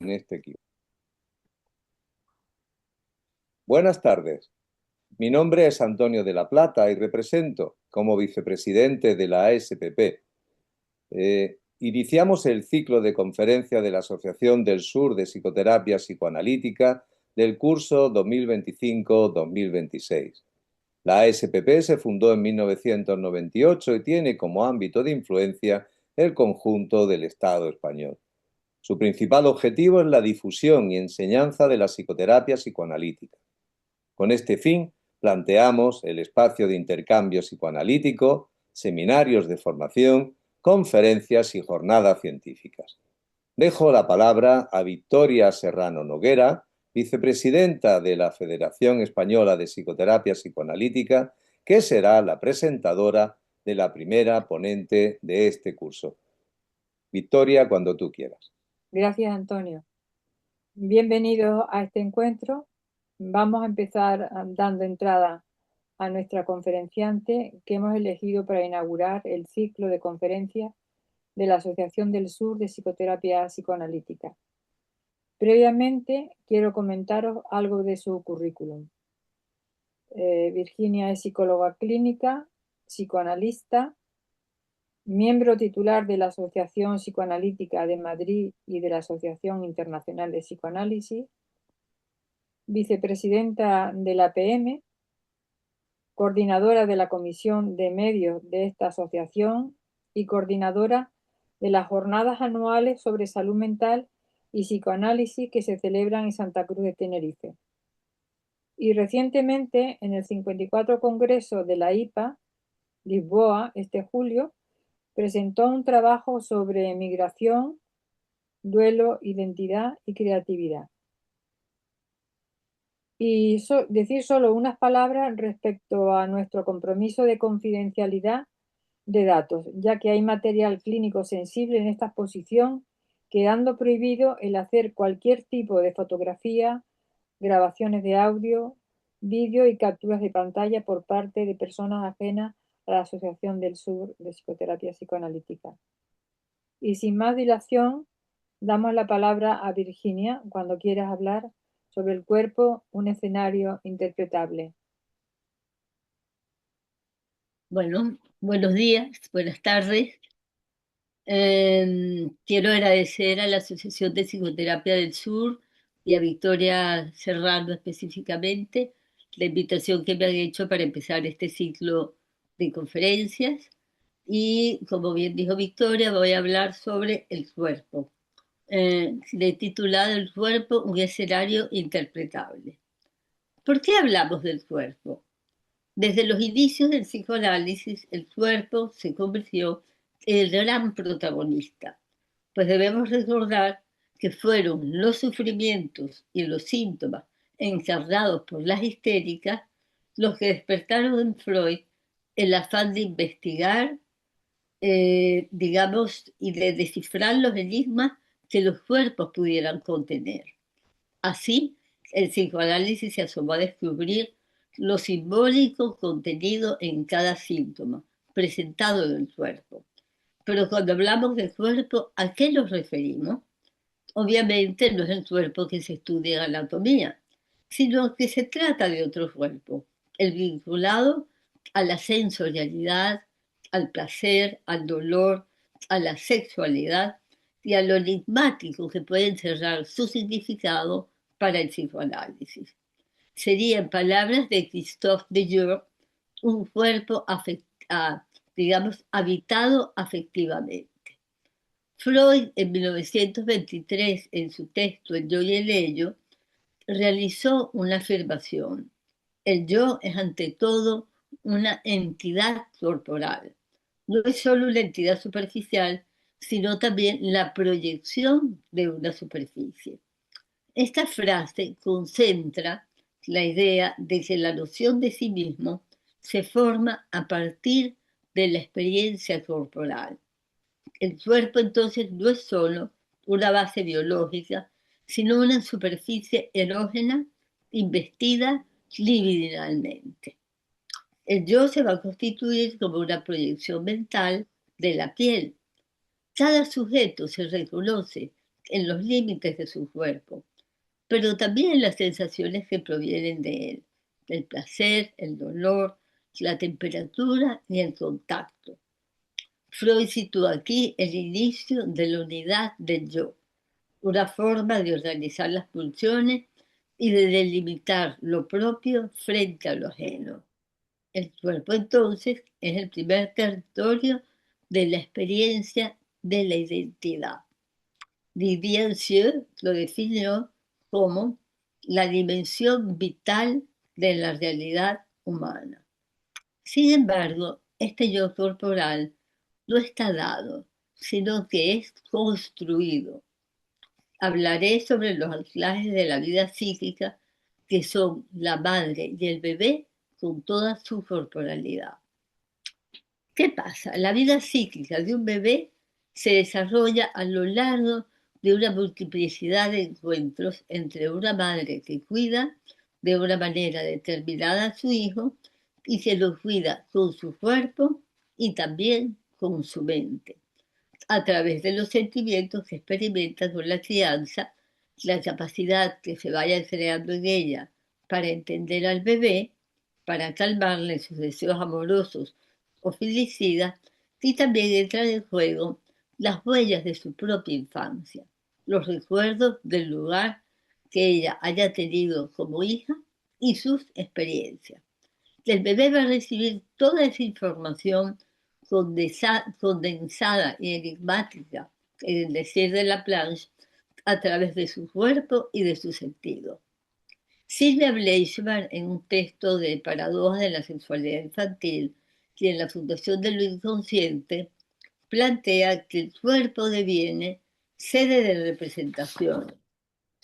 en este equipo. Buenas tardes. Mi nombre es Antonio de la Plata y represento como vicepresidente de la ASPP. Iniciamos el ciclo de conferencia de la Asociación del Sur de Psicoterapia Psicoanalítica del curso 2025-2026. La ASPP se fundó en 1998 y tiene como ámbito de influencia el conjunto del Estado español. Su principal objetivo es la difusión y enseñanza de la psicoterapia psicoanalítica. Con este fin, planteamos el espacio de intercambio psicoanalítico, seminarios de formación, conferencias y jornadas científicas. Dejo la palabra a Victoria Serrano Noguera, vicepresidenta de la Federación Española de Psicoterapia Psicoanalítica, que será la presentadora de la primera ponente de este curso. Victoria, cuando tú quieras. Gracias, Antonio. Bienvenidos a este encuentro. Vamos a empezar dando entrada a nuestra conferenciante que hemos elegido para inaugurar el ciclo de conferencias de la Asociación del Sur de Psicoterapia Psicoanalítica. Previamente, quiero comentaros algo de su currículum. Virginia es psicóloga clínica, psicoanalista, miembro titular de la Asociación Psicoanalítica de Madrid y de la Asociación Internacional de Psicoanálisis, vicepresidenta de la APM, coordinadora de la Comisión de Medios de esta asociación y coordinadora de las jornadas anuales sobre salud mental y psicoanálisis que se celebran en Santa Cruz de Tenerife. Y recientemente, en el 54 Congreso de la IPA, Lisboa, este julio, presentó un trabajo sobre migración, duelo, identidad y creatividad. Y decir solo unas palabras respecto a nuestro compromiso de confidencialidad de datos, ya que hay material clínico sensible en esta exposición, quedando prohibido el hacer cualquier tipo de fotografía, grabaciones de audio, vídeo y capturas de pantalla por parte de personas ajenas a la Asociación del Sur de Psicoterapia Psicoanalítica. Y sin más dilación, damos la palabra a Virginia cuando quieras hablar sobre el cuerpo, un escenario interpretable. Bueno, buenos días, buenas tardes. Quiero agradecer a la Asociación de Psicoterapia del Sur y a Victoria Serrano específicamente la invitación que me han hecho para empezar este ciclo de conferencias. Y como bien dijo Victoria, voy a hablar sobre el cuerpo. Le he titulado El cuerpo, un escenario interpretable. ¿Por qué hablamos del cuerpo? Desde los inicios del psicoanálisis, el cuerpo se convirtió en el gran protagonista, pues debemos recordar que fueron los sufrimientos y los síntomas encarnados por las histéricas los que despertaron en Freud el afán de investigar, digamos, y de descifrar los enigmas que los cuerpos pudieran contener. Así, el psicoanálisis se asomó a descubrir lo simbólico contenido en cada síntoma presentado en el cuerpo. Pero cuando hablamos del cuerpo, ¿a qué nos referimos? Obviamente no es el cuerpo que se estudia en anatomía, sino que se trata de otro cuerpo, el vinculado a la sensorialidad, al placer, al dolor, a la sexualidad y a lo enigmático que puede encerrar su significado para el psicoanálisis. Sería, en palabras de Christophe Dejour, un cuerpo digamos, habitado afectivamente. Freud, en 1923, en su texto El yo y el ello, realizó una afirmación. El yo es ante todo una entidad corporal. No es solo una entidad superficial, sino también la proyección de una superficie. Esta frase concentra la idea de que la noción de sí mismo se forma a partir de la experiencia corporal. El cuerpo entonces no es solo una base biológica, sino una superficie erógena investida libidinalmente. El yo se va a constituir como una proyección mental de la piel. Cada sujeto se reconoce en los límites de su cuerpo, pero también en las sensaciones que provienen de él, el placer, el dolor, la temperatura y el contacto. Freud sitúa aquí el inicio de la unidad del yo, una forma de organizar las pulsiones y de delimitar lo propio frente a lo ajeno. El cuerpo entonces es el primer territorio de la experiencia de la identidad. Didier lo definió como la dimensión vital de la realidad humana. Sin embargo, este yo corporal no está dado, sino que es construido. Hablaré sobre los anclajes de la vida psíquica, que son la madre y el bebé con toda su corporalidad. ¿Qué pasa? La vida psíquica de un bebé se desarrolla a lo largo de una multiplicidad de encuentros entre una madre que cuida de una manera determinada a su hijo y se lo cuida con su cuerpo y también con su mente, a través de los sentimientos que experimenta con la crianza, la capacidad que se vaya creando en ella para entender al bebé, para calmarle sus deseos amorosos o filicidas, y también entran en juego las huellas de su propia infancia, los recuerdos del lugar que ella haya tenido como hija y sus experiencias. El bebé va a recibir toda esa información condensada y enigmática, en el decir de Laplanche, a través de su cuerpo y de su sentido. Sylvia Bleichmann, en un texto de Paradojas de la sexualidad infantil y en la Fundación de lo Inconsciente, plantea que el cuerpo deviene sede de representación,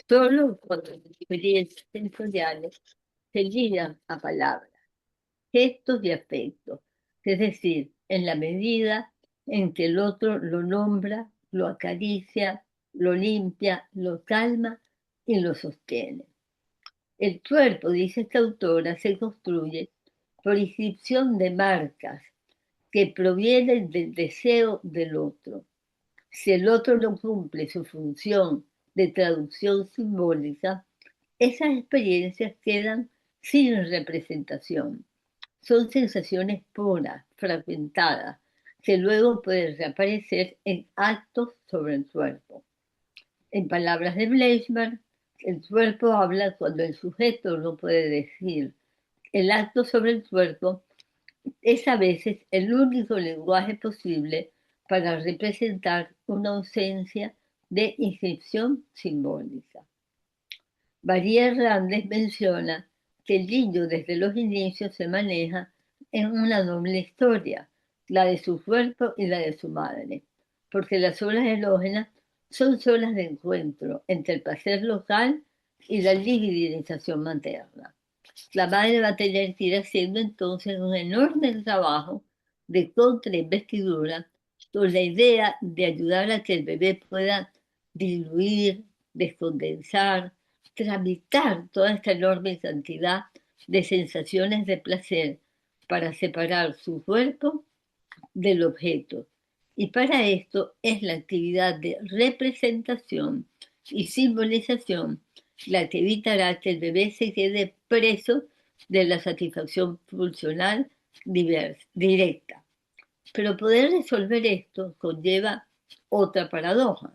solo cuando las experiencias sensoriales se ligan a palabras, gestos y afectos, es decir, en la medida en que el otro lo nombra, lo acaricia, lo limpia, lo calma y lo sostiene. El cuerpo, dice esta autora, se construye por inscripción de marcas que provienen del deseo del otro. Si el otro no cumple su función de traducción simbólica, esas experiencias quedan sin representación. Son sensaciones puras, fragmentadas, que luego pueden reaparecer en actos sobre el cuerpo. En palabras de Bleichmann, el cuerpo habla cuando el sujeto no puede decir. El acto sobre el cuerpo es a veces el único lenguaje posible para representar una ausencia de inscripción simbólica. María Hernández menciona que el niño desde los inicios se maneja en una doble historia, la de su cuerpo y la de su madre, porque las zonas erógenas son zonas de encuentro entre el placer local y la libidinización materna. La madre va a tener que ir haciendo entonces un enorme trabajo de contrainvestidura con la idea de ayudar a que el bebé pueda diluir, descondensar, tramitar toda esta enorme cantidad de sensaciones de placer para separar su cuerpo del objeto. Y para esto es la actividad de representación y simbolización la que evitará que el bebé se quede preso de la satisfacción pulsional directa. Pero poder resolver esto conlleva otra paradoja,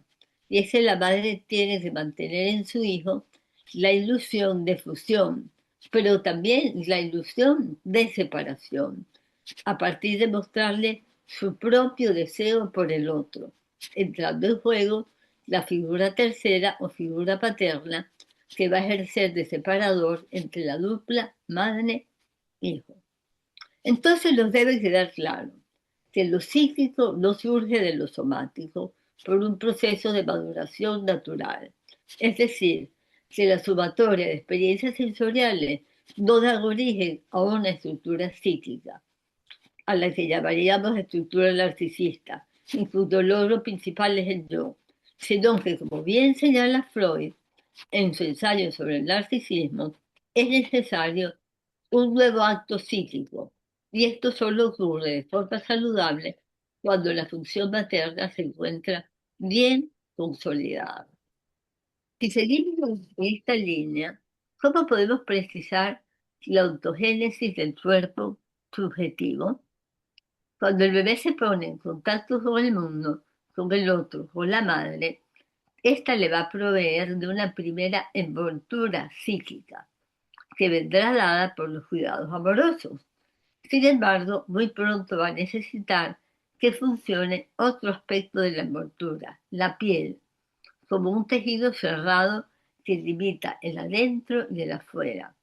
y es que la madre tiene que mantener en su hijo la ilusión de fusión, pero también la ilusión de separación, a partir de mostrarle su propio deseo por el otro, entrando en juego la figura tercera o figura paterna que va a ejercer de separador entre la dupla madre-hijo. Entonces nos debe quedar claro que lo psíquico no surge de lo somático por un proceso de maduración natural. Es decir, que la sumatoria de experiencias sensoriales no da origen a una estructura psíquica, a la que llamaríamos estructura narcisista, y cuyo logro principal es el yo, sino que, como bien señala Freud en su ensayo sobre el narcisismo, es necesario un nuevo acto psíquico, y esto solo ocurre de forma saludable cuando la función materna se encuentra bien consolidada. Si seguimos esta línea, ¿cómo podemos precisar la ontogénesis del cuerpo subjetivo? Cuando el bebé se pone en contacto con el mundo, con el otro, con la madre, esta le va a proveer de una primera envoltura psíquica que vendrá dada por los cuidados amorosos. Sin embargo, muy pronto va a necesitar que funcione otro aspecto de la envoltura, la piel, como un tejido cerrado que limita el adentro y el afuera.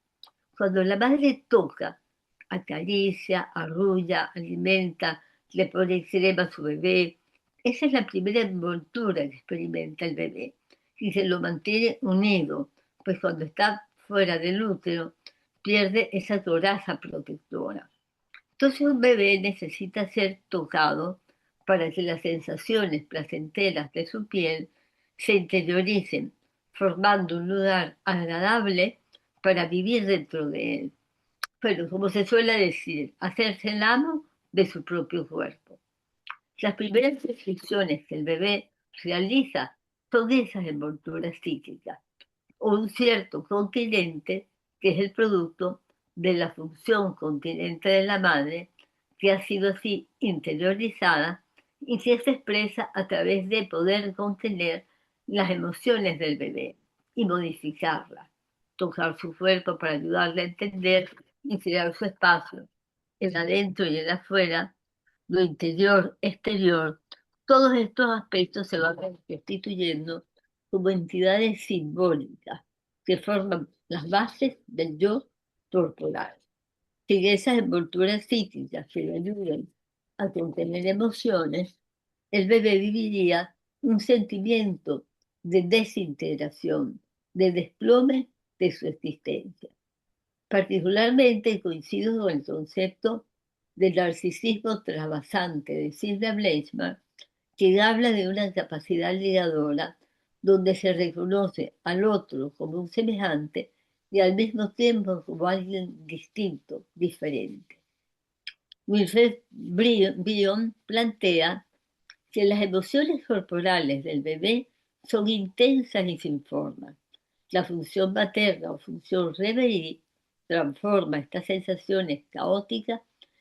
Cuando la madre toca, acaricia, arrulla, alimenta, le pone crema a su bebé, esa es la primera envoltura que experimenta el bebé y se lo mantiene unido, pues cuando está fuera del útero pierde esa coraza protectora. Entonces un bebé necesita ser tocado para que las sensaciones placenteras de su piel se interioricen, formando un lugar agradable para vivir dentro de él. Pero como se suele decir, hacerse el amo de su propio cuerpo. Las primeras descripciones que el bebé realiza son esas envolturas psíquicas, o un cierto continente que es el producto de la función continente de la madre, que ha sido así interiorizada y que se expresa a través de poder contener las emociones del bebé y modificarlas, tocar su cuerpo para ayudarle a entender y crear su espacio, el adentro y el afuera, lo interior, exterior. Todos estos aspectos se van constituyendo como entidades simbólicas que forman las bases del yo corporal. Sin esas envolturas psíquicas que le ayuden a contener emociones, el bebé viviría un sentimiento de desintegración, de desplome de su existencia. Particularmente coincido con el concepto del narcisismo trasvasante de Sylvia Bleichmann, que habla de una capacidad ligadora donde se reconoce al otro como un semejante y al mismo tiempo como alguien distinto, diferente. Wilfred Bion plantea que las emociones corporales del bebé son intensas y sin forma. La función materna o función reverie transforma estas sensaciones caóticas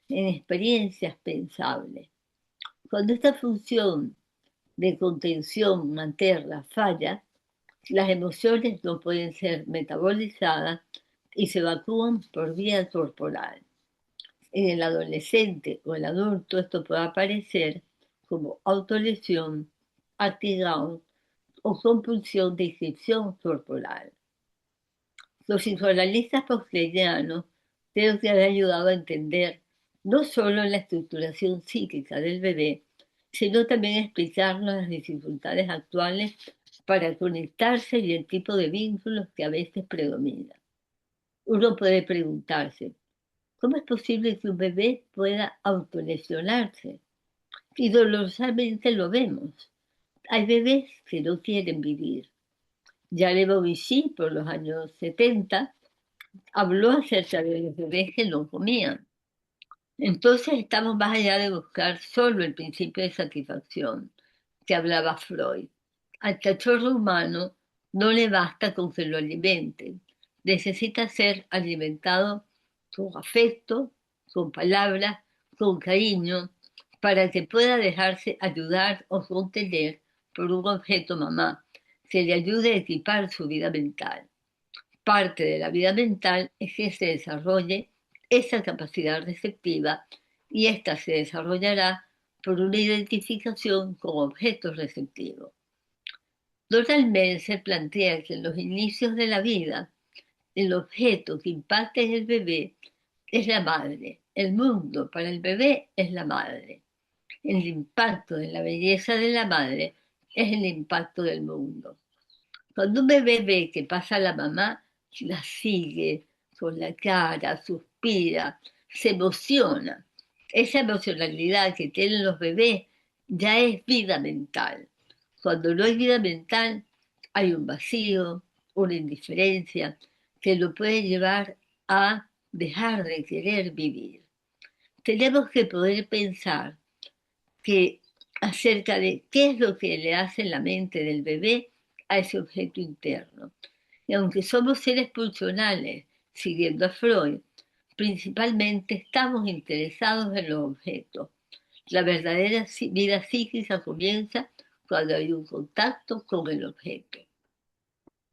en experiencias pensables. Cuando esta función de contención materna falla, las emociones no pueden ser metabolizadas y se evacúan por vía corporal. En el adolescente o el adulto esto puede aparecer como autolesión, activación o compulsión de inscripción corporal. Los psicoanalistas postleidianos creo que han ayudado a entender no solo la estructuración psíquica del bebé, sino también a explicarnos las dificultades actuales para conectarse y el tipo de vínculos que a veces predominan. Uno puede preguntarse, ¿cómo es posible que un bebé pueda autolesionarse? Y dolorosamente lo vemos. Hay bebés que no quieren vivir. Ya Lebovici, por los años 70, habló acerca de los bebés que no comían. Entonces estamos más allá de buscar solo el principio de satisfacción que hablaba Freud. Al cachorro humano no le basta con que lo alimenten, necesita ser alimentado con afecto, con palabras, con cariño, para que pueda dejarse ayudar o contener por un objeto mamá, que le ayude a equipar su vida mental. Parte de la vida mental es que se desarrolle esa capacidad receptiva y ésta se desarrollará por una identificación con objetos receptivos. Donald Menzel plantea que en los inicios de la vida, el objeto que impacta en el bebé es la madre. El mundo para el bebé es la madre. El impacto de la belleza de la madre es el impacto del mundo. Cuando un bebé ve que pasa la mamá, la sigue con la cara, suspira, se emociona. Esa emocionalidad que tienen los bebés ya es vida mental. Cuando no hay vida mental, hay un vacío, una indiferencia que lo puede llevar a dejar de querer vivir. Tenemos que poder pensar que acerca de qué es lo que le hace en la mente del bebé a ese objeto interno. Y aunque somos seres pulsionales, siguiendo a Freud, principalmente estamos interesados en los objetos. La verdadera vida psíquica comienza cuando hay un contacto con el objeto.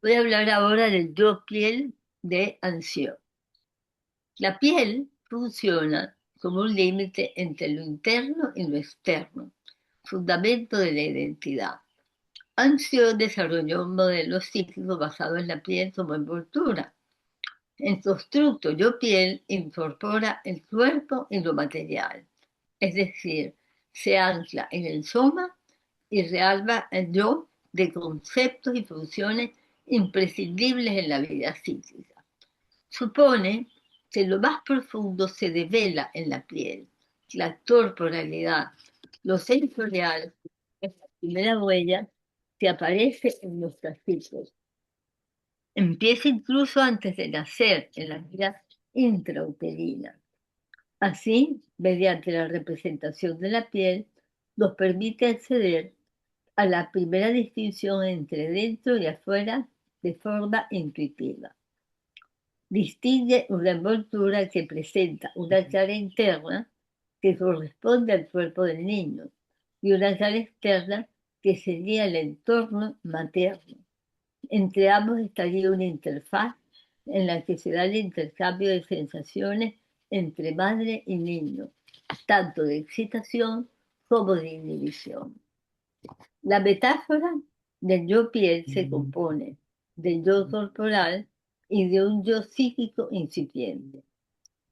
Voy a hablar ahora del yo piel de Anciaux. La piel funciona como un límite entre lo interno y lo externo, fundamento de la identidad. Anciaux desarrolló un modelo psíquico basado en la piel como envoltura. El constructo yo-piel incorpora el cuerpo y lo material, es decir, se ancla en el soma y realza el yo de conceptos y funciones imprescindibles en la vida psíquica. Supone que lo más profundo se devela en la piel, la corporalidad, lo sensorial, es la primera huella que aparece en nuestras psiques. Empieza incluso antes de nacer en la vida intrauterina. Así, mediante la representación de la piel, nos permite acceder a la primera distinción entre dentro y afuera de forma intuitiva. Distingue una envoltura que presenta una cara interna que corresponde al cuerpo del niño y una cara externa que sería el entorno materno. Entre ambos estaría una interfaz en la que se da el intercambio de sensaciones entre madre y niño, tanto de excitación como de inhibición. La metáfora del yo piel se compone del yo corporal y de un yo psíquico incipiente.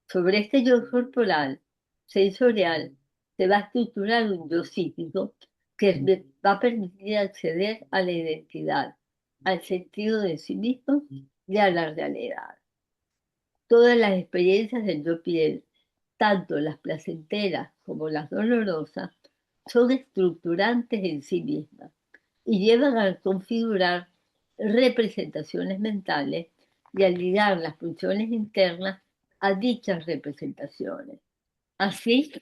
Sobre este yo corporal sensorial se va a estructurar un yo psíquico que va a permitir acceder a la identidad, al sentido de sí mismo y a la realidad. Todas las experiencias del yo piel, tanto las placenteras como las dolorosas, son estructurantes en sí mismas y llevan a configurar representaciones mentales y a ligar las funciones internas a dichas representaciones. Así,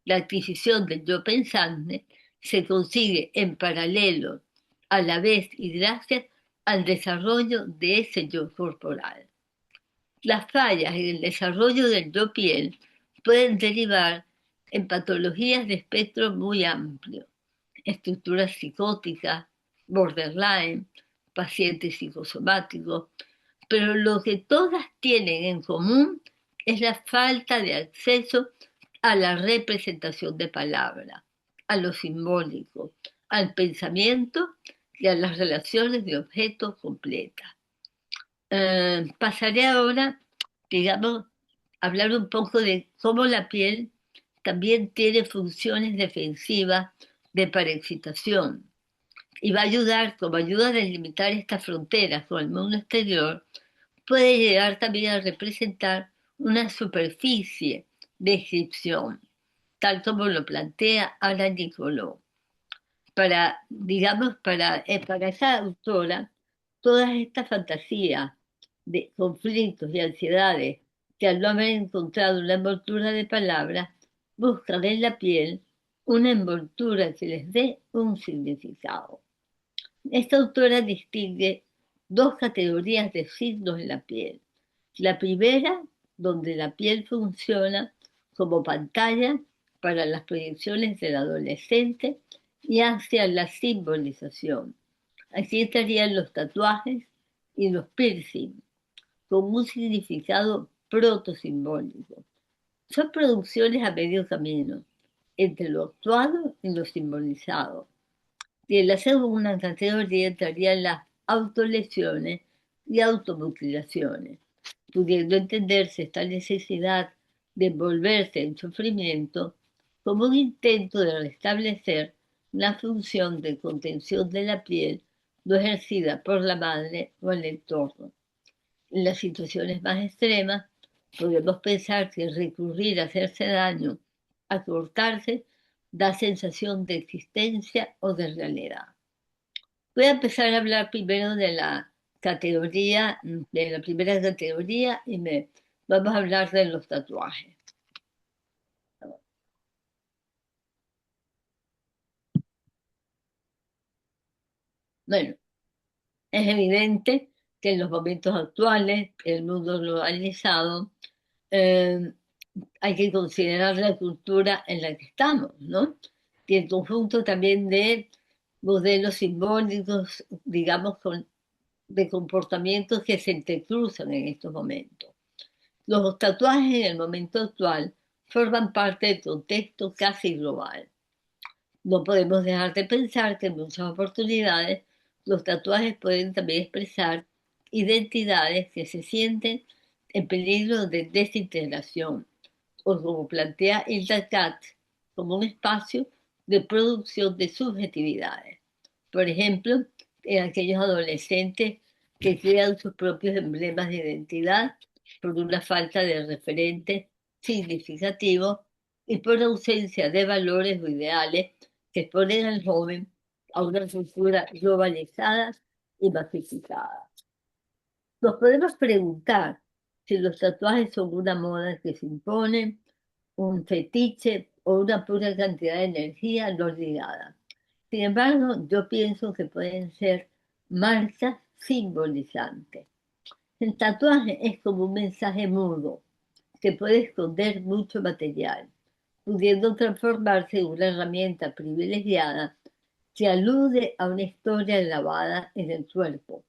la adquisición del yo pensante se consigue en paralelo, a la vez y gracias al desarrollo de ese yo corporal. Las fallas en el desarrollo del yo piel pueden derivar en patologías de espectro muy amplio, estructuras psicóticas, borderline, pacientes psicosomáticos, pero lo que todas tienen en común es la falta de acceso a la representación de palabra, a lo simbólico, al pensamiento y a las relaciones de objetos completas. Pasaré ahora, digamos, a hablar un poco de cómo la piel también tiene funciones defensivas de parexcitación y va a ayudar, como ayuda a delimitar estas fronteras con el mundo exterior, puede llegar también a representar una superficie de descripción, tal como lo plantea Ana Nicoló. Para esa autora, todas estas fantasías de conflictos y ansiedades que al no haber encontrado una envoltura de palabras, buscan en la piel una envoltura que les dé un significado. Esta autora distingue dos categorías de signos en la piel. La primera, donde la piel funciona como pantalla para las proyecciones del adolescente y hacia la simbolización. Aquí estarían los tatuajes y los piercing, con un significado protosimbólico. Son producciones a medio camino, entre lo actuado y lo simbolizado. Y en la segunda categoría entrarían las autolesiones y automutilaciones, pudiendo entenderse esta necesidad de envolverse en sufrimiento como un intento de restablecer la función de contención de la piel no ejercida por la madre o el entorno. En las situaciones más extremas, podemos pensar que recurrir a hacerse daño, a cortarse, da sensación de existencia o de realidad. Voy a empezar a hablar primero de la categoría, de la primera categoría, y vamos a hablar de los tatuajes. Bueno, Es evidente que en los momentos actuales, el mundo globalizado, eh, hay que considerar la cultura en la que estamos, ¿no? Y el conjunto también de modelos simbólicos, digamos, de comportamientos que se entrecruzan en estos momentos. Los tatuajes en el momento actual forman parte del contexto casi global. No podemos dejar de pensar que en muchas oportunidades los tatuajes pueden también expresar identidades que se sienten en peligro de desintegración, o como plantea Hilda Katz, como un espacio de producción de subjetividades. Por ejemplo, en aquellos adolescentes que crean sus propios emblemas de identidad por una falta de referentes significativos y por ausencia de valores o ideales que exponen al joven a una cultura globalizada y masificada. Nos podemos preguntar si los tatuajes son una moda que se impone, un fetiche o una pura cantidad de energía no ligada. Sin embargo, yo pienso que pueden ser marcas simbolizantes. El tatuaje es como un mensaje mudo que puede esconder mucho material, pudiendo transformarse en una herramienta privilegiada que alude a una historia grabada en el cuerpo,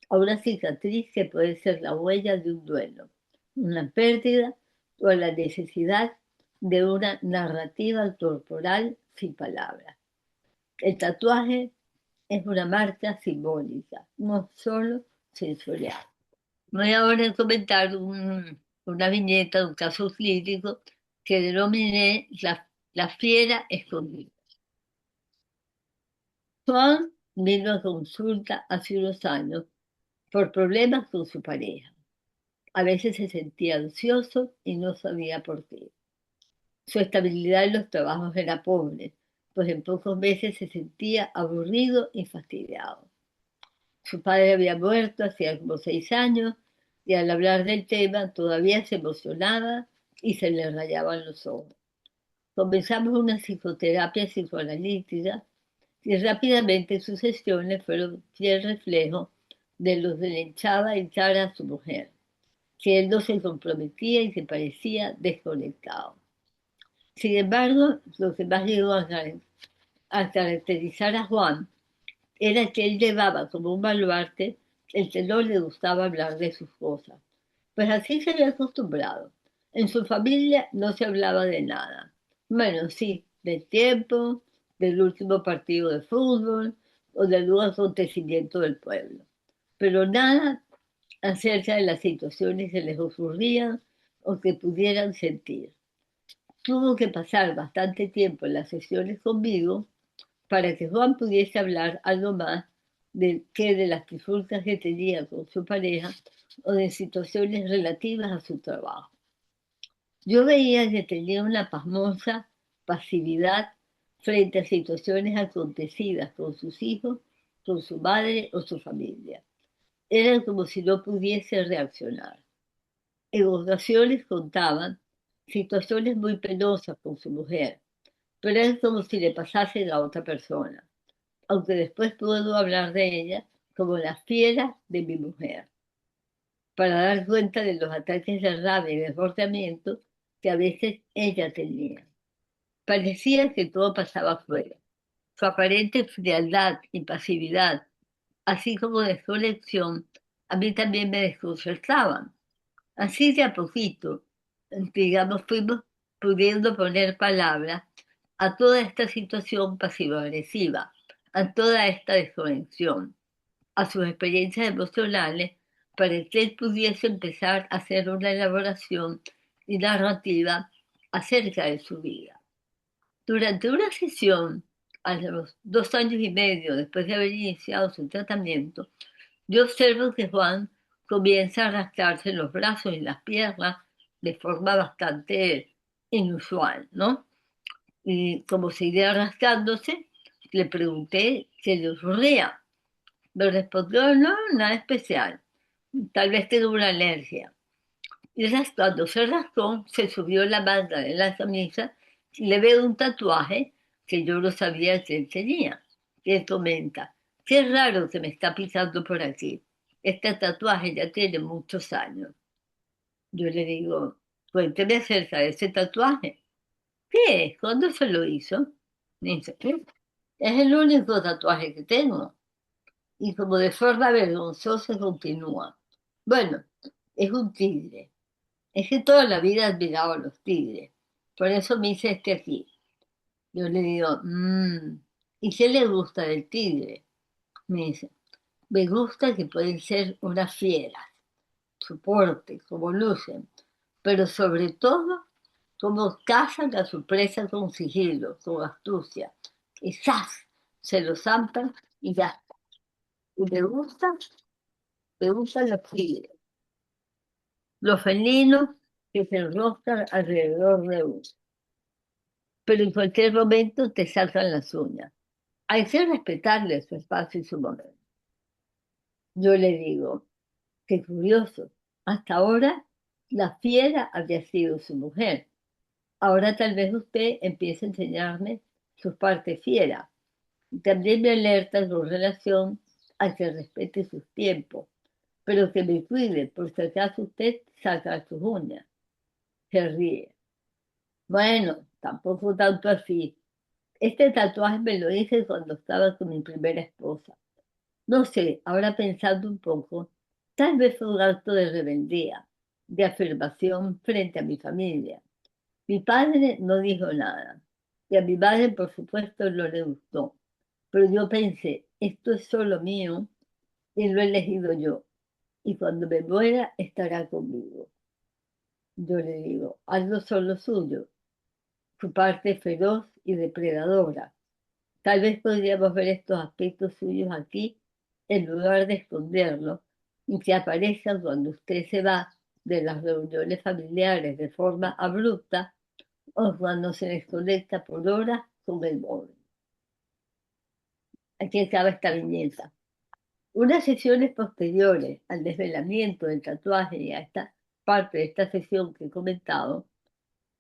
a una cicatriz que puede ser la huella de un duelo, una pérdida o la necesidad de una narrativa corporal sin palabras. El tatuaje es una marca simbólica, no solo sensorial. Voy ahora a comentar una viñeta de un caso clínico que denominé la fiera escondida. Juan vino a consulta hace unos años por problemas con su pareja. A veces se sentía ansioso y no sabía por qué. Su estabilidad en los trabajos era pobre, pues en pocos meses se sentía aburrido y fastidiado. Su padre había muerto hacía como 6 años y al hablar del tema todavía se emocionaba y se le rayaban los ojos. Comenzamos una psicoterapia psicoanalítica y rápidamente sus sesiones fueron fiel reflejo de lo que le echaba en cara a su mujer, que él no se comprometía y se parecía desconectado. Sin embargo, lo que más llegó a caracterizar a Juan era que él llevaba como un baluarte el que no le gustaba hablar de sus cosas. Pues así se había acostumbrado. En su familia no se hablaba de nada. Bueno, sí, del tiempo, del último partido de fútbol o del nuevo acontecimiento del pueblo. Pero nada acerca de las situaciones que les ocurrían o que pudieran sentir. Tuvo que pasar bastante tiempo en las sesiones conmigo para que Juan pudiese hablar algo más de las trifulcas que tenía con su pareja o de situaciones relativas a su trabajo. Yo veía que tenía una pasmosa pasividad frente a situaciones acontecidas con sus hijos, con su madre o su familia. Era como si no pudiese reaccionar. En ocasiones contaban situaciones muy penosas con su mujer, pero es como si le pasasen a otra persona, aunque después puedo hablar de ella como la fiera de mi mujer, para dar cuenta de los ataques de rabia y desbordamiento que a veces ella tenía. Parecía que todo pasaba afuera. Su aparente frialdad y pasividad, así como desconexión, a mí también me desconcertaban. Así de a poquito, digamos, fuimos pudiendo poner palabras a toda esta situación pasivo-agresiva, a toda esta desconexión, a sus experiencias emocionales, para que él pudiese empezar a hacer una elaboración y narrativa acerca de su vida. Durante una sesión, a los 2 años y medio después de haber iniciado su tratamiento, yo observo que Juan comienza a arrastrarse en los brazos y las piernas de forma bastante inusual, ¿no? Y como seguía arrastrándose, le pregunté qué le ocurría. Me respondió, no, nada especial, tal vez tengo una alergia. Y cuando se rascó, se subió la manga de la camisa y le veo un tatuaje que yo no sabía que él tenía. Y él comenta, qué raro que me está pisando por aquí. Este tatuaje ya tiene muchos años. Yo le digo, cuénteme acerca de ese tatuaje. ¿Qué es? ¿Cuándo se lo hizo? Me dice, es el único tatuaje que tengo. Y como de forma vergonzosa continúa. Bueno, es un tigre. Es que toda la vida he admirado a los tigres. Por eso me hice este aquí. Yo le digo, ¿y qué le gusta del tigre? Me dice, me gusta que pueden ser unas fieras, su porte, como lucen, pero sobre todo cómo cazan a su presa con sigilo, con astucia. Y ¡zas! Se lo zampan y ya. Y me gustan los tigres, los felinos que se enroscan alrededor de uno, pero en cualquier momento te sacan las uñas. Hay que respetarle su espacio y su momento. Yo le digo, qué curioso, hasta ahora la fiera había sido su mujer. Ahora tal vez usted empiece a enseñarme su parte fiera. También me alerta con relación a que respete sus tiempos, pero que me cuide por si acaso usted saca sus uñas. Se ríe. Bueno, tampoco tanto así. Este tatuaje me lo hice cuando estaba con mi primera esposa. No sé, ahora pensando un poco, tal vez fue un acto de rebeldía, de afirmación frente a mi familia. Mi padre no dijo nada y a mi madre, por supuesto, no le gustó. Pero yo pensé, esto es solo mío y lo he elegido yo. Y cuando me muera, estará conmigo. Yo le digo, hazlo solo suyo, su parte feroz y depredadora. Tal vez podríamos ver estos aspectos suyos aquí en lugar de esconderlos y que aparezcan cuando usted se va de las reuniones familiares de forma abrupta o cuando se desconecta por horas con el móvil. Aquí acaba esta viñeta. Unas sesiones posteriores al desvelamiento del tatuaje y a esta parte de esta sesión que he comentado,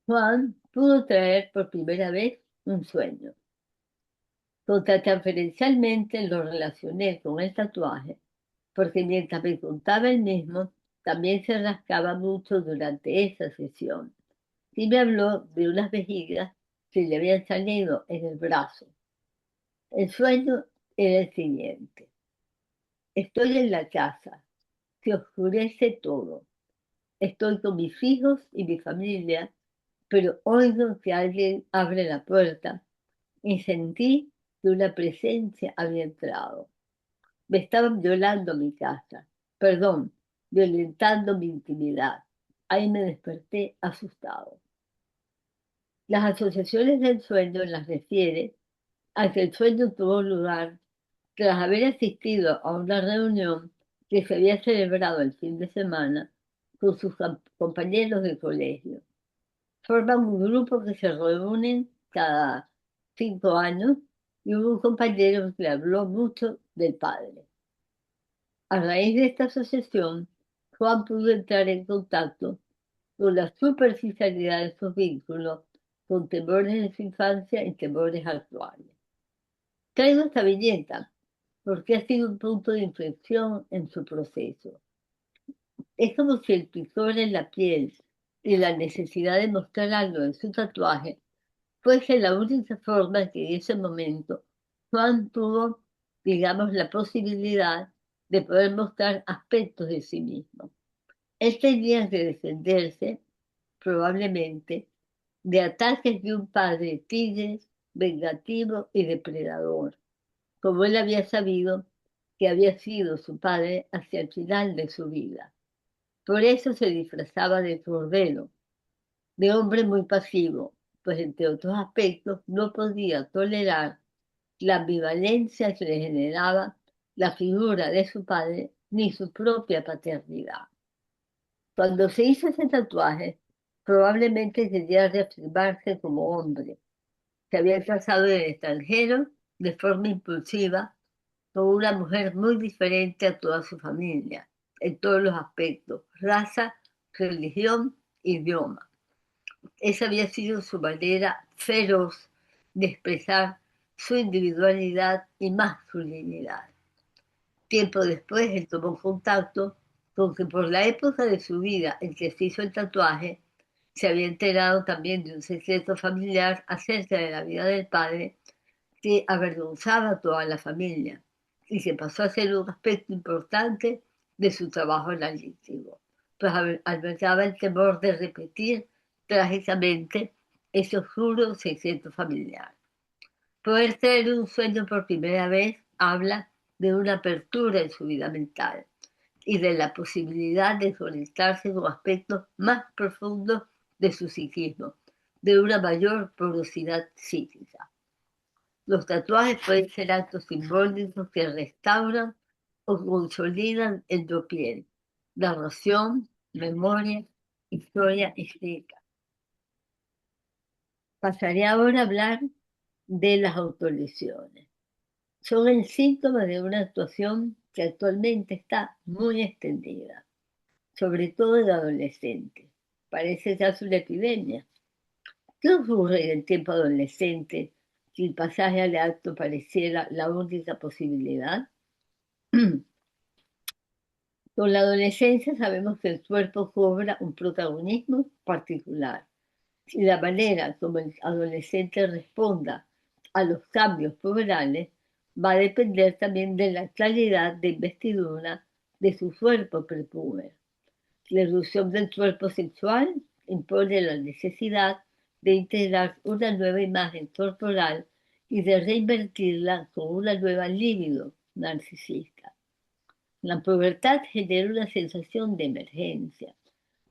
Juan pudo traer por primera vez un sueño. Contratemperencialmente lo relacioné con el tatuaje, porque mientras me contaba el mismo, también se rascaba mucho durante esa sesión. Y me habló de unas vejigas que le habían salido en el brazo. El sueño era el siguiente. Estoy en la casa, se oscurece todo. Estoy con mis hijos y mi familia, pero oigo que alguien abre la puerta y sentí que una presencia había entrado. Me estaban violando mi casa, perdón, violentando mi intimidad. Ahí me desperté asustado. Las asociaciones del sueño las refiere a que el sueño tuvo lugar tras haber asistido a una reunión que se había celebrado el fin de semana con sus compañeros de colegio. Forman un grupo que se reúnen cada 5 años y hubo un compañero que le habló mucho del padre. A raíz de esta asociación, Juan pudo entrar en contacto con la superficialidad de sus vínculos, con temores de su infancia y temores actuales. Traigo esta viñeta porque ha sido un punto de inflexión en su proceso. Es como si el picor en la piel y la necesidad de mostrar algo en su tatuaje fuese la única forma que en ese momento Juan tuvo, digamos, la posibilidad de poder mostrar aspectos de sí mismo. Él tenía que defenderse, probablemente, de ataques de un padre tigre, vengativo y depredador, como él había sabido que había sido su padre hacia el final de su vida. Por eso se disfrazaba de cordero, de hombre muy pasivo, pues entre otros aspectos no podía tolerar la ambivalencia que le generaba la figura de su padre ni su propia paternidad. Cuando se hizo ese tatuaje, probablemente quería reafirmarse como hombre. Se había casado en el extranjero de forma impulsiva con una mujer muy diferente a toda su familia, en todos los aspectos, raza, religión, idioma. Esa había sido su manera feroz de expresar su individualidad y masculinidad. Tiempo después, él tomó contacto con que por la época de su vida en que se hizo el tatuaje, se había enterado también de un secreto familiar acerca de la vida del padre que avergonzaba a toda la familia y que pasó a ser un aspecto importante de su trabajo analítico, pues albergaba el temor de repetir trágicamente ese oscuro secreto familiar. Poder tener un sueño por primera vez habla de una apertura en su vida mental y de la posibilidad de conectarse con aspectos más profundos de su psiquismo, de una mayor porosidad psíquica. Los tatuajes pueden ser actos simbólicos que restauran o consolidan el yo piel, narración, memoria, historia escrita. Pasaré ahora a hablar de las autolesiones. Son el síntoma de una actuación que actualmente está muy extendida, sobre todo en adolescentes. Parece casi una epidemia. ¿Qué ocurre en el tiempo adolescente si el pasaje al acto pareciera la única posibilidad? Con la adolescencia sabemos que el cuerpo cobra un protagonismo particular y la manera como el adolescente responda a los cambios puberales va a depender también de la calidad de investidura de su cuerpo prepuber. La erupción del cuerpo sexual impone la necesidad de integrar una nueva imagen corporal y de reinvertirla con una nueva libido narcisista. La pubertad genera una sensación de emergencia,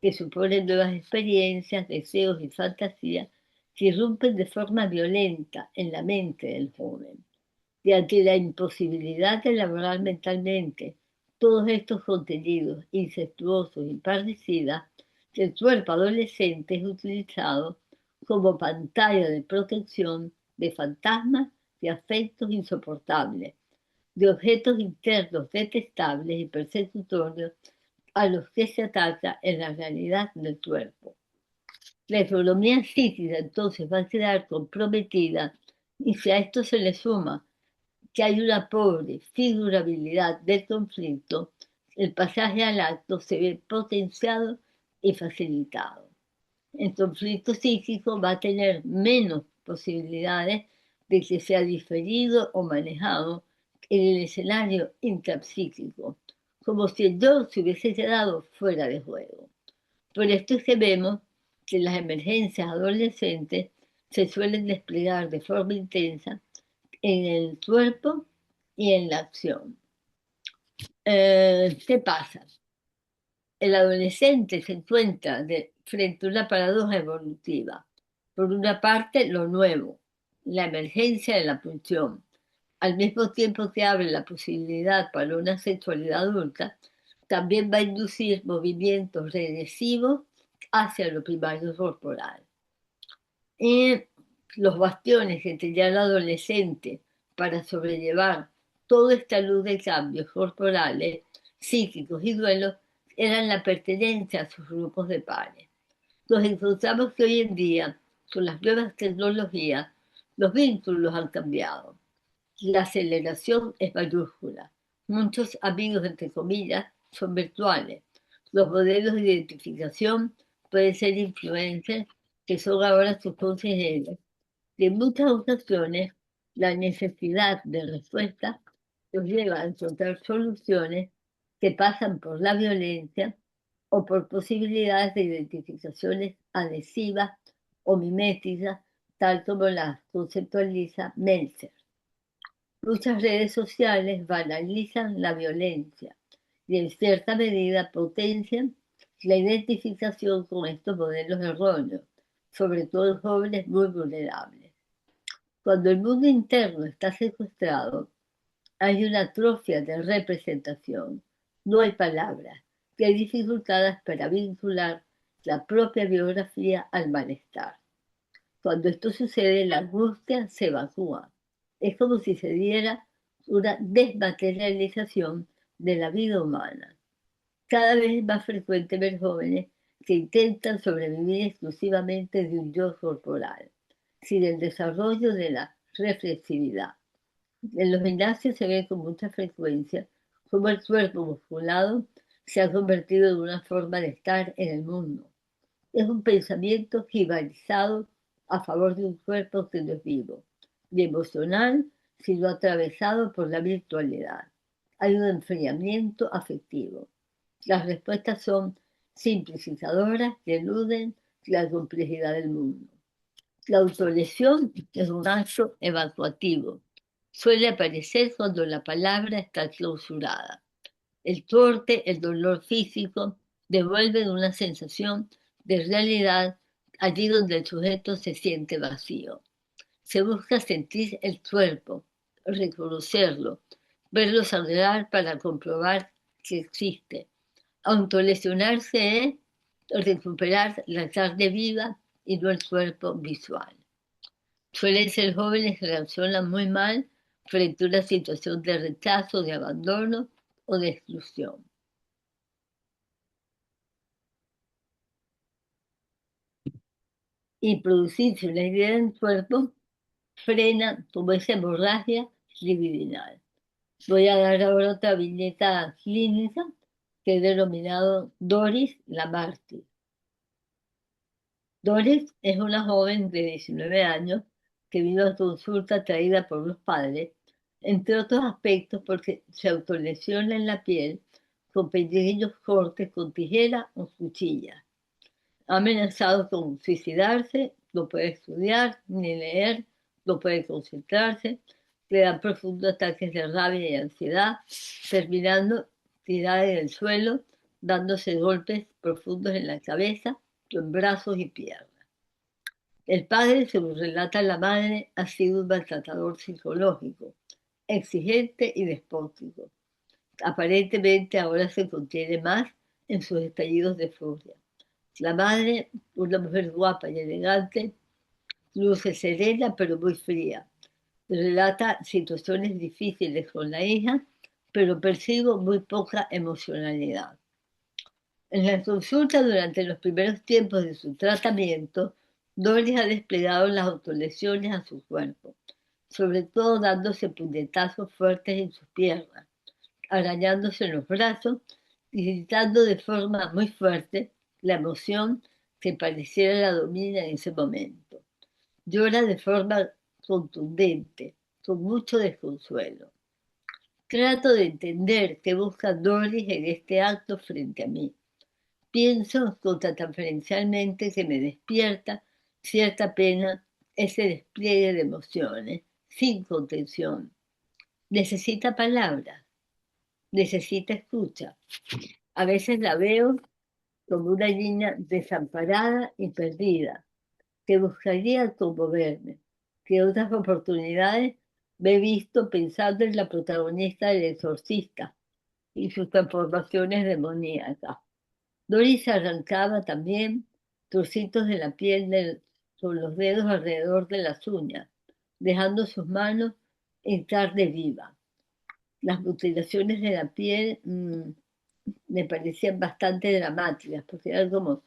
que supone nuevas experiencias, deseos y fantasías que irrumpen de forma violenta en la mente del joven. Y ante la imposibilidad de elaborar mentalmente todos estos contenidos incestuosos y parricidas, el cuerpo adolescente es utilizado como pantalla de protección de fantasmas y afectos insoportables, de objetos internos detestables y persecutorios a los que se ataca en la realidad del cuerpo. La economía psíquica entonces va a quedar comprometida y si a esto se le suma que hay una pobre figurabilidad del conflicto, el pasaje al acto se ve potenciado y facilitado. El conflicto psíquico va a tener menos posibilidades de que sea diferido o manejado en el escenario intrapsíquico, como si el yo se hubiese quedado fuera de juego. Por esto es que vemos que las emergencias adolescentes se suelen desplegar de forma intensa en el cuerpo y en la acción. ¿Qué pasa? El adolescente se encuentra frente a una paradoja evolutiva. Por una parte, lo nuevo, la emergencia de la pulsión, al mismo tiempo que abre la posibilidad para una sexualidad adulta, también va a inducir movimientos regresivos hacia lo primario corporal. Y los bastiones que tenía el adolescente para sobrellevar toda esta luz de cambios corporales, psíquicos y duelos eran la pertenencia a sus grupos de pares. Nos encontramos que hoy en día, con las nuevas tecnologías, los vínculos han cambiado. La aceleración es mayúscula. Muchos amigos, entre comillas, son virtuales. Los modelos de identificación pueden ser influencers, que son ahora sus consejeros. Y en muchas ocasiones, la necesidad de respuesta los lleva a encontrar soluciones que pasan por la violencia o por posibilidades de identificaciones adhesivas o miméticas, tal como las conceptualiza Meltzer. Muchas redes sociales banalizan la violencia y en cierta medida potencian la identificación con estos modelos erróneos, sobre todo en jóvenes muy vulnerables. Cuando el mundo interno está secuestrado, hay una atrofia de representación, no hay palabras, y hay dificultades para vincular la propia biografía al malestar. Cuando esto sucede, la angustia se evacúa. Es como si se diera una desmaterialización de la vida humana. Cada vez es más frecuente ver jóvenes que intentan sobrevivir exclusivamente de un yo corporal, sin el desarrollo de la reflexividad. En los gimnasios se ve con mucha frecuencia cómo el cuerpo musculado se ha convertido en una forma de estar en el mundo. Es un pensamiento jibalizado a favor de un cuerpo que no es vivo y emocional, sino atravesado por la virtualidad. Hay un enfriamiento afectivo. Las respuestas son simplificadoras que eluden la complejidad del mundo. La autolesión es un acto evacuativo. Suele aparecer cuando la palabra está clausurada. El corte, el dolor físico, devuelven una sensación de realidad allí donde el sujeto se siente vacío. Se busca sentir el cuerpo, reconocerlo, verlo sangrar para comprobar que existe. Autolesionarse es recuperar la carne viva y no el cuerpo visual. Suelen ser jóvenes que reaccionan muy mal frente a una situación de rechazo, de abandono o de exclusión. Y producirse una idea en el cuerpo frena como esa hemorragia libidinal. Voy a dar ahora otra viñeta clínica que he denominado Doris la mártir. Doris es una joven de 19 años que vino a consulta traída por los padres, entre otros aspectos porque se autolesiona en la piel con pequeños cortes con tijera o cuchilla. Ha amenazado con suicidarse, no puede estudiar ni leer, no puede concentrarse, le dan profundos ataques de rabia y ansiedad, terminando tirada en el suelo, dándose golpes profundos en la cabeza, en brazos y piernas. El padre, según relata la madre, ha sido un maltratador psicológico, exigente y despótico. Aparentemente ahora se contiene más en sus estallidos de furia. La madre, una mujer guapa y elegante, luce serena pero muy fría. Relata situaciones difíciles con la hija, pero percibo muy poca emocionalidad. En la consulta durante los primeros tiempos de su tratamiento, Doris ha desplegado las autolesiones a su cuerpo, sobre todo dándose puñetazos fuertes en sus piernas, arañándose en los brazos y gritando de forma muy fuerte la emoción que pareciera la domina en ese momento. Llora de forma contundente, con mucho desconsuelo. Trato de entender qué busca Doris en este acto frente a mí. Pienso contratangencialmente que me despierta cierta pena ese despliegue de emociones, sin contención. Necesita palabras, necesita escucha. A veces la veo como una niña desamparada y perdida, que buscaría conmoverme, que en otras oportunidades me he visto pensando en la protagonista del Exorcista y sus transformaciones demoníacas. Doris arrancaba también trocitos de la piel con los dedos alrededor de las uñas, dejando sus manos en carne viva. Las mutilaciones de la piel me parecían bastante dramáticas, porque eran como,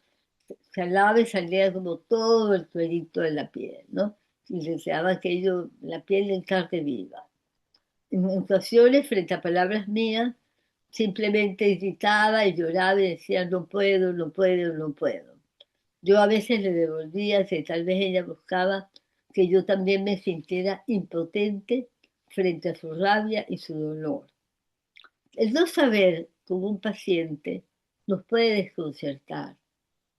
se alaba y salía como todo el cuerito de la piel, ¿no? Y se deseaba aquello, la piel en carne viva. En ocasiones, frente a palabras mías, simplemente gritaba y lloraba y decía, no puedo, no puedo, no puedo. Yo a veces le devolvía que tal vez ella buscaba que yo también me sintiera impotente frente a su rabia y su dolor. El no saber como un paciente nos puede desconcertar,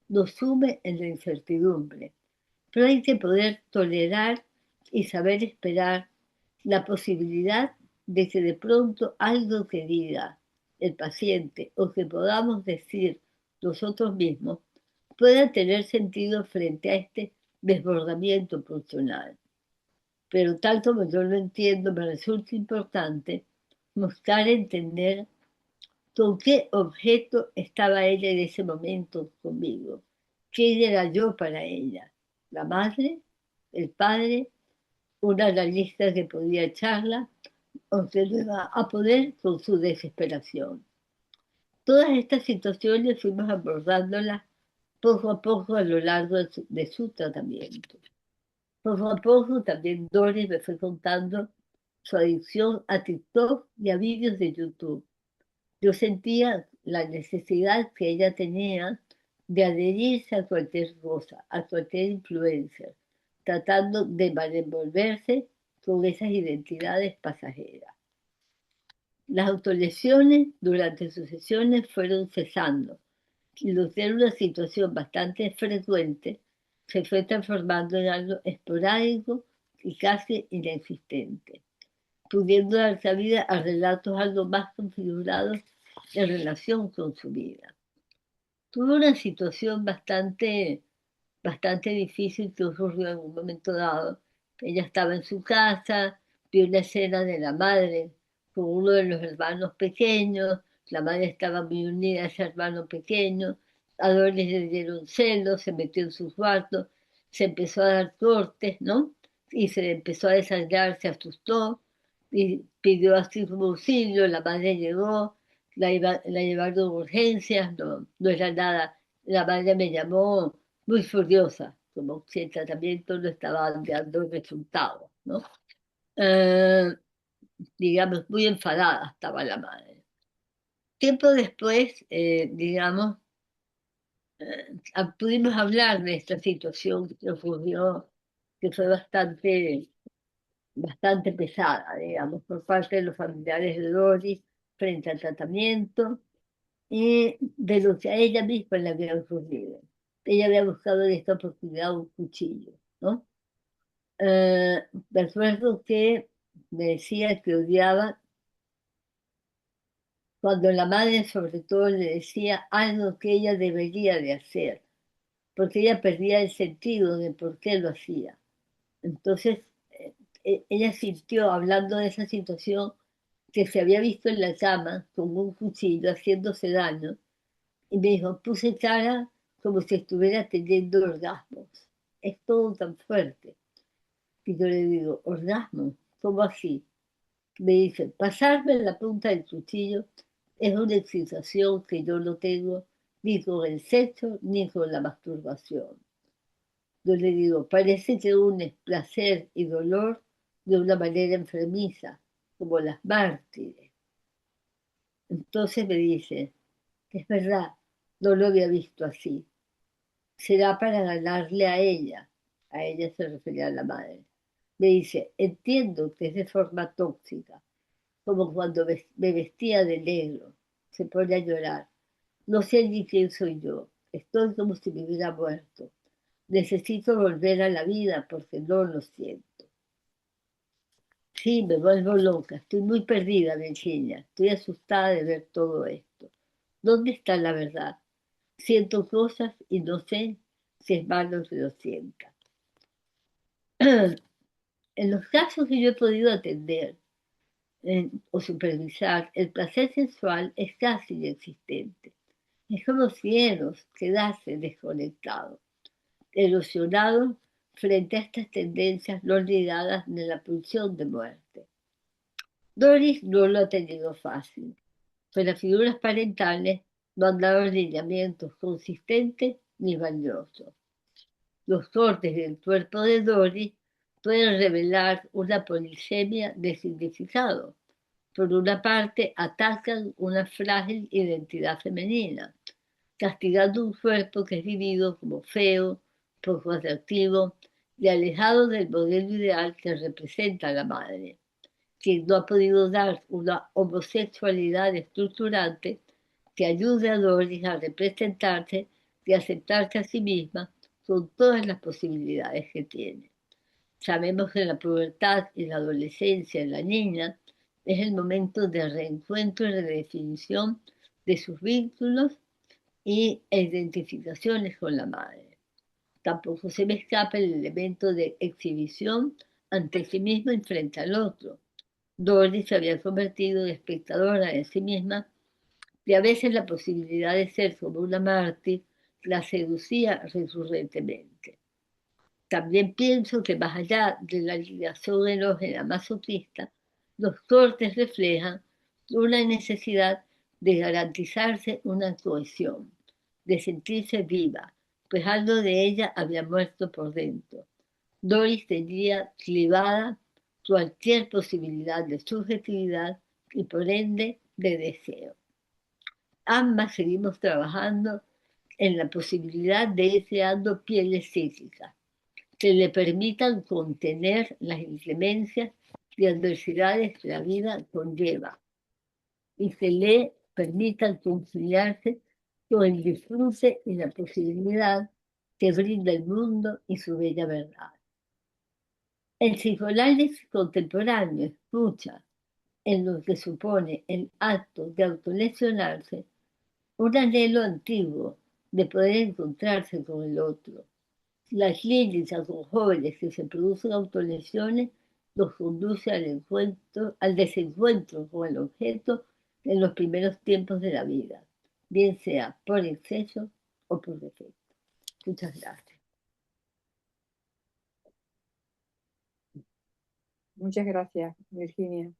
nos sume en la incertidumbre, pero hay que poder tolerar y saber esperar la posibilidad de que de pronto algo que diga el paciente o que podamos decir nosotros mismos pueda tener sentido frente a este desbordamiento pulsional. Pero tal como yo lo entiendo, me resulta importante buscar entender con qué objeto estaba ella en ese momento conmigo. ¿Quién era yo para ella? ¿La madre? ¿El padre? ¿Una analista que podía echarla? ¿O que no iba a poder con su desesperación? Todas estas situaciones fuimos abordándolas poco a poco a lo largo de su tratamiento. Poco a poco también Doris me fue contando su adicción a TikTok y a vídeos de YouTube. Yo sentía la necesidad que ella tenía de adherirse a cualquier cosa, a cualquier influencer, tratando de envolverse con esas identidades pasajeras. Las autolesiones durante sus sesiones fueron cesando y lo que era una situación bastante frecuente se fue transformando en algo esporádico y casi inexistente, pudiendo dar cabida a relatos algo más configurados en relación con su vida. Tuve una situación bastante difícil que ocurrió en un momento dado. Ella estaba en su casa, vio una escena de la madre con uno de los hermanos pequeños, la madre estaba muy unida a ese hermano pequeño, a Doris le dieron celos, se metió en su cuarto, se empezó a dar cortes, ¿no? Y se empezó a desangrar, se asustó y pidió así como auxilio, la madre llegó, la llevaron a urgencias, no era nada. La madre me llamó muy furiosa, como si el tratamiento no estaba dando resultados, ¿no? Eh, digamos, muy enfadada estaba la madre. Tiempo después, digamos, pudimos hablar de esta situación que ocurrió, que fue bastante pesada, digamos, por parte de los familiares de Doris frente al tratamiento y de lo que a ella misma le había ocurrido. Ella había buscado en esta oportunidad un cuchillo, ¿no? Recuerdo que me decía que odiaba cuando la madre sobre todo le decía algo que ella debería de hacer, porque ella perdía el sentido de por qué lo hacía. Entonces, ella sintió, hablando de esa situación, que se había visto en la cama con un cuchillo haciéndose daño, y me dijo, puse cara como si estuviera teniendo orgasmos. Es todo tan fuerte. Y yo le digo, ¿orgasmo? ¿Cómo así? Me dice, pasarme en la punta del cuchillo es una excitación que yo no tengo ni con el sexo ni con la masturbación. Yo le digo, parece que unes placer y dolor de una manera enfermiza, como las mártires. Entonces me dice, es verdad, no lo había visto así. Será para ganarle a ella se refería a la madre. Me dice, entiendo que es de forma tóxica, como cuando me vestía de negro, se pone a llorar. No sé ni quién soy yo, estoy como si me hubiera muerto. Necesito volver a la vida porque no lo siento. Sí, me vuelvo loca, estoy muy perdida, Virginia, estoy asustada de ver todo esto. ¿Dónde está la verdad? Siento cosas y no sé si es malo que lo sienta. En los casos que yo he podido atender o supervisar, el placer sexual es casi inexistente. Es como cielos, quedarse desconectado, erosionado frente a estas tendencias no ligadas de la pulsión de muerte. Doris no lo ha tenido fácil, pues las figuras parentales no han dado lineamientos consistentes ni valiosos. Los cortes del cuerpo de Doris pueden revelar una polisemia de significado. Por una parte, atacan una frágil identidad femenina, castigando un cuerpo que es vivido como feo, poco atractivo y alejado del modelo ideal que representa a la madre, quien no ha podido dar una homosexualidad estructurante que ayude a Doris a representarse y aceptarse a sí misma con todas las posibilidades que tiene. Sabemos que la pubertad y la adolescencia en la niña es el momento de reencuentro y redefinición de sus vínculos y identificaciones con la madre. Tampoco se me escapa el elemento de exhibición ante sí misma y frente al otro. Doris se había convertido en espectadora de sí misma y a veces la posibilidad de ser como una mártir la seducía recurrentemente. También pienso que más allá de la ligación erógena masoquista, los cortes reflejan una necesidad de garantizarse una cohesión, de sentirse viva, pues algo de ella había muerto por dentro. Doris tenía clivada cualquier posibilidad de subjetividad y por ende de deseo. ambas seguimos trabajando en la posibilidad de ir creando pieles psíquicas que le permitan contener las inclemencias y adversidades que la vida conlleva y que le permitan conciliarse con el disfrute y la posibilidad que brinda el mundo y su bella verdad. El psicoanálisis contemporáneo escucha en lo que supone el acto de autolesionarse un anhelo antiguo de poder encontrarse con el otro. La clínica con jóvenes que se producen autolesiones los conduce al desencuentro con el objeto en los primeros tiempos de la vida, bien sea por exceso o por defecto. Muchas gracias. Muchas gracias, Virginia.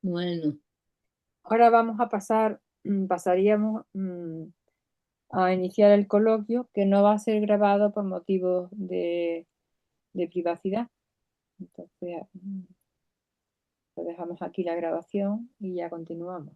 Bueno, Ahora vamos a pasaríamos a iniciar el coloquio, que no va a ser grabado por motivos de privacidad. Entonces, lo dejamos aquí la grabación y ya continuamos.